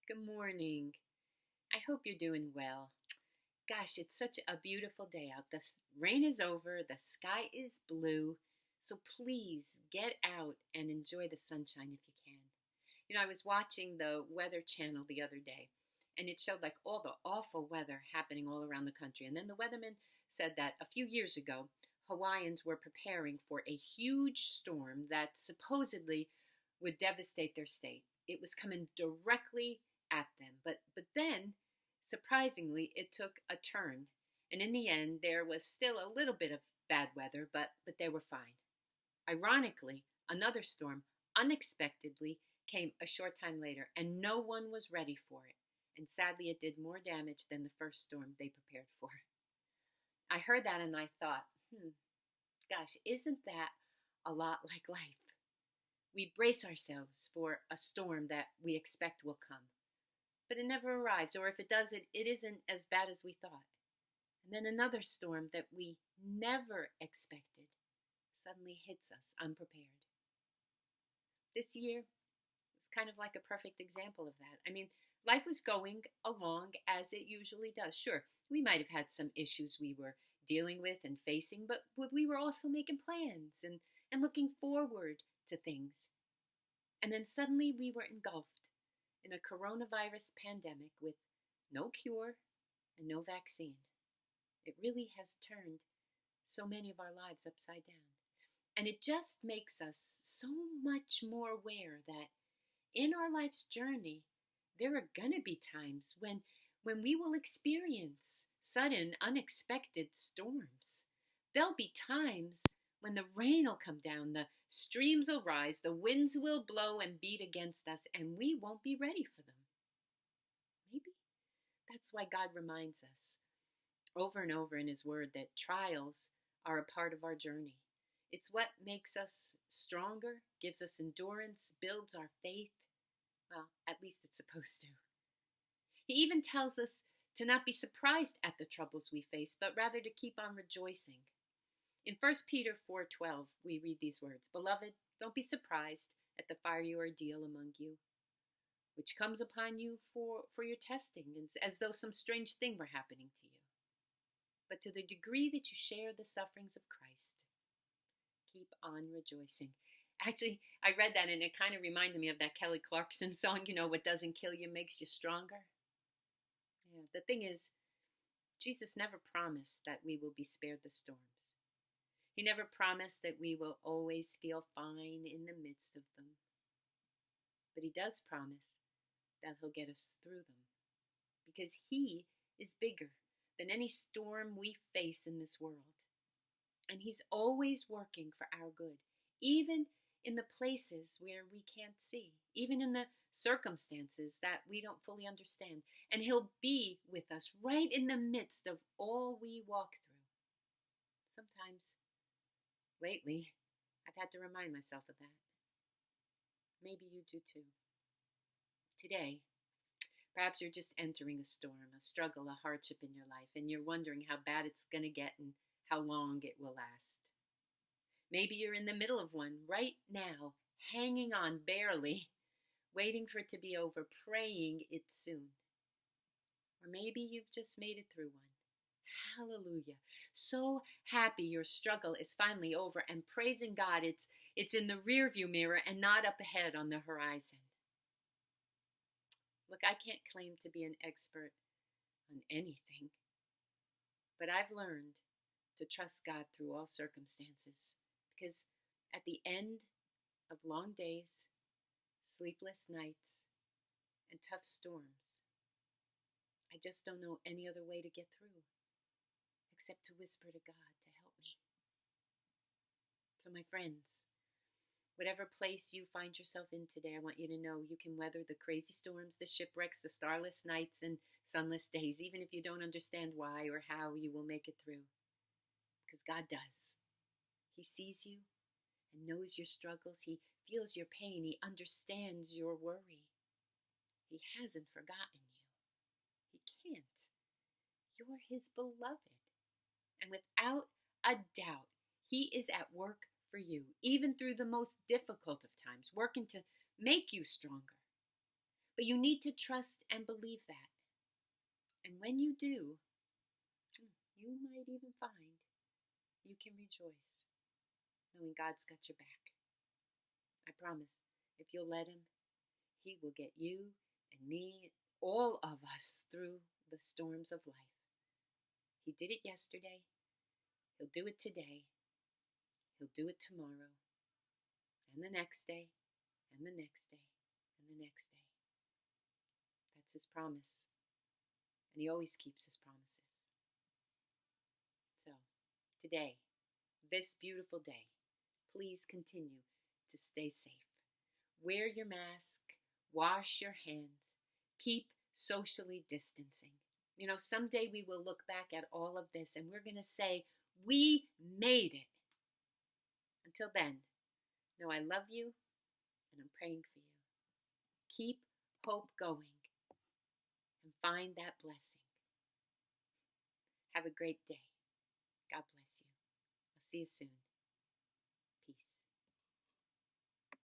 Good morning. I hope you're doing well. Gosh, it's such a beautiful day out. The rain is over, the sky is blue. So please get out and enjoy the sunshine if you can. I was watching the Weather Channel the other day, and it showed like all the awful weather happening all around the country. And then the weatherman said that a few years ago, Hawaiians were preparing for a huge storm that supposedly would devastate their state. It was coming directly at them. But then, surprisingly, it took a turn. And in the end, there was still a little bit of bad weather, but they were fine. Ironically, another storm unexpectedly came a short time later, and no one was ready for it. And sadly, it did more damage than the first storm they prepared for. I heard that and I thought, gosh, isn't that a lot like life? We brace ourselves for a storm that we expect will come, but it never arrives, or if it does, it isn't as bad as we thought. And then another storm that we never expected suddenly hits us unprepared. This year was kind of like a perfect example of that. I mean, life was going along as it usually does. Sure, we might have had some issues we were dealing with and facing, but we were also making plans and looking forward to things. And then suddenly we were engulfed in a coronavirus pandemic with no cure and no vaccine. It really has turned so many of our lives upside down. And it just makes us so much more aware that in our life's journey, there are going to be times when we will experience sudden, unexpected storms. There'll be times when the rain will come down, the streams will rise, the winds will blow and beat against us, and we won't be ready for them. Maybe that's why God reminds us over and over in His Word that trials are a part of our journey. It's what makes us stronger, gives us endurance, builds our faith. Well, at least it's supposed to. He even tells us to not be surprised at the troubles we face, but rather to keep on rejoicing. In 1 Peter 4:12, we read these words, "Beloved, don't be surprised at the fiery ordeal among you, which comes upon you for your testing, as though some strange thing were happening to you. But to the degree that you share the sufferings of Christ, keep on rejoicing." Actually, I read that and it kind of reminded me of that Kelly Clarkson song, what doesn't kill you makes you stronger. Yeah, the thing is, Jesus never promised that we will be spared the storms. He never promised that we will always feel fine in the midst of them. But He does promise that He'll get us through them, because He is bigger than any storm we face in this world. And He's always working for our good, even in the places where we can't see, even in the circumstances that we don't fully understand. And He'll be with us right in the midst of all we walk through. Sometimes, lately, I've had to remind myself of that. Maybe you do too. Today, perhaps you're just entering a storm, a struggle, a hardship in your life, and you're wondering how bad it's going to get and how long it will last. Maybe you're in the middle of one right now, hanging on barely, waiting for it to be over, praying it's soon. Or maybe you've just made it through one. Hallelujah. So happy your struggle is finally over and praising God it's in the rearview mirror and not up ahead on the horizon. Look, I can't claim to be an expert on anything, but I've learned to trust God through all circumstances, because at the end of long days, sleepless nights, and tough storms, I just don't know any other way to get through except to whisper to God to help me. So my friends, whatever place you find yourself in today, I want you to know you can weather the crazy storms, the shipwrecks, the starless nights, and sunless days, even if you don't understand why or how you will make it through. Because God does. He sees you and knows your struggles. He feels your pain. He understands your worry. He hasn't forgotten you. He can't. You're His beloved. And without a doubt, He is at work for you, even through the most difficult of times, working to make you stronger. But you need to trust and believe that. And when you do, you might even find you can rejoice knowing God's got your back. I promise, if you'll let Him, He will get you and me, all of us, through the storms of life. He did it yesterday. He'll do it today. He'll do it tomorrow. And the next day. And the next day. And the next day. That's His promise. And He always keeps His promises. So, today, this beautiful day, please continue to stay safe. Wear your mask. Wash your hands. Keep socially distancing. You know, someday we will look back at all of this and we're going to say, we made it. Until then, know I love you and I'm praying for you. Keep hope going and find that blessing. Have a great day. God bless you. I'll see you soon.